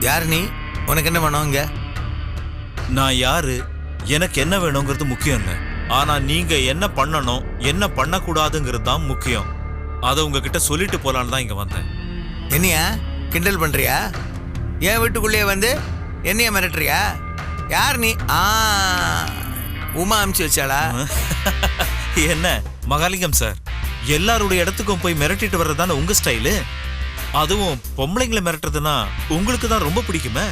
யார் நீ? உனக்கு என்ன வேணும் இங்க? நான் யாரு, எனக்கு என்ன வேணுங்கிறது முக்கியம் இல்லை. ஆனா நீங்க என்ன பண்ணணும், என்ன பண்ணக்கூடாதுங்கிறது தான் முக்கியம். அதை உங்ககிட்ட சொல்லிட்டு போலான்னு தான் இங்க வந்தேன். என்னையா கிண்டல் பண்றியா? என் வீட்டுக்குள்ளேயே வந்து என்னைய மிரட்டுறியா? யார் நீ? உமா அனுப்பிச்சு வச்சாளா? என்ன மகாலிங்கம் சார், எல்லாருடைய இடத்துக்கும் போய் மிரட்டிட்டு வர்றதுதானே உங்க ஸ்டைலு? அதுவும் பொம்பளைங்களை மிரட்டுறதுன்னா உங்களுக்கு தான் ரொம்ப பிடிக்குமே.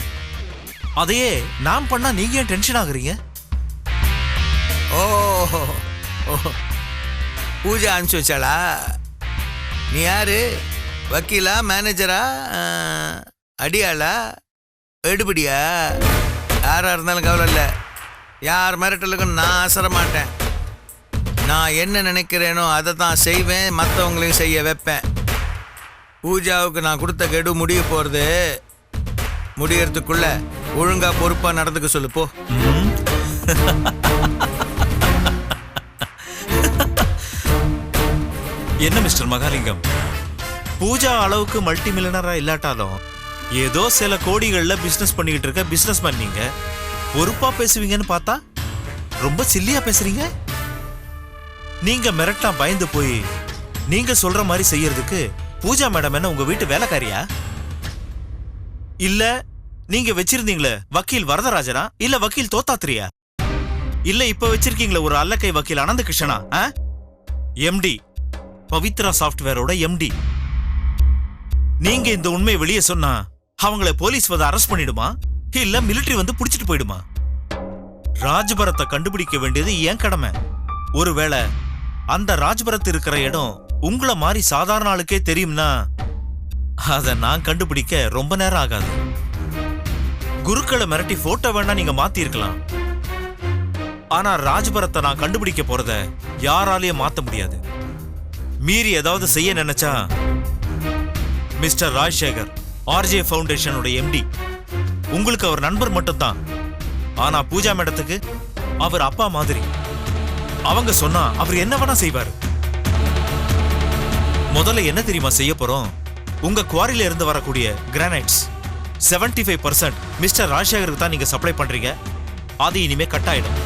அதையே நான் பண்ணா நீங்க ஏன் டென்ஷன் ஆகுறீங்க? ஓ, பூஜா அனுப்பிச்சு வச்சாளா? நீ யாரு? வக்கீலா, மேனேஜரா, அடியாளா, எடுபடியா? யாரா இருந்தாலும் கவலை இல்லை. யார் மிரட்டலுக்கும் நான் அசர மாட்டேன். நான் என்ன நினைக்கிறேனோ அதை தான் செய்வேன், மற்றவங்களையும் செய்ய வைப்பேன். பூஜாவுக்கு நான் கொடுத்த கெடு முடிய போகிறது. முடியறதுக்குள்ள ஒழுங்கா பொறுப்பா நடந்துக்க சொல்லு போ. என்ன மிஸ்டர் மகாலிங்கம், பூஜா அளவுக்கு மல்டி மில்லியனரா இல்லாட்டாலும் ஏதோ சில கோடிகள்ல பிசினஸ் பண்ணிக்கிட்டு இருக்க பிசினஸ் மேன் நீங்க. பொறுப்பா பேசுவீங்கன்னு பார்த்தா ரொம்ப சில்லியா பேசுறீங்க. நீங்க மிரட்டா பயந்து போய் நீங்க சொல்ற மாதிரி செய்யறதுக்கு பூஜா மேடம் என்ன உங்க வீட்டு வேலைக்காரியா? இல்ல நீங்க வச்சிருந்தீங்களே வக்கீல் வரதராஜனா, இல்ல வக்கீல் தோத்தாத்திரியா, இல்ல இப்ப வச்சிருக்கீங்களே ஒரு அல்லக்கை வக்கீல் அனந்த கிருஷ்ணா, எம்டி பவித்ரா சாஃப்ட்வேரோட எம்டி. நீங்க இந்த உண்மையை வெளியே சொன்னா அவங்கள போலீஸ் வந்து அரெஸ்ட் பண்ணிடுமா, இல்ல மிலிட்டரி வந்து புடிச்சிட்டு போயிடுமா? ராஜ்பரத்தை கண்டுபிடிக்க வேண்டியது என் கடமை. ஒருவேளை அந்த ராஜ்பரத் இருக்கிற இடம் உங்களை மாதிரி சாதாரண ஆளுக்கே தெரியும்னா அதை நான் கண்டுபிடிக்க ரொம்ப நேரம் ஆகாது. குருக்களை மிரட்டி போட்டோ வேணா நீங்க மாத்தி இருக்கலாம். ஆனா ராஜ்பரத்தை நான் கண்டுபிடிக்க போறத யாராலையும் மாத்த முடியாது. மீறி ஏதாவது செய்ய நினைச்சா மிஸ்டர் ராஜசேகர் ஆர்ஜே ஃபவுண்டேஷனோட எம்டி, உங்களுக்கு அவர் நண்பர் மட்டும்தான். ஆனா பூஜா மேடத்துக்கு அவர் அப்பா மாதிரி. அவங்க சொன்னா அவர் என்ன வேணா செய்வாரு. முதல்ல என்ன தெரியுமா செய்ய போறோம்? உங்க குவாரியில இருந்து வரக்கூடிய கிரானைட்ஸ் 75% மிஸ்டர் ராஜசேகருக்கு தான் நீங்க சப்ளை பண்றீங்க. அது இனிமே கட் ஆயிடும்.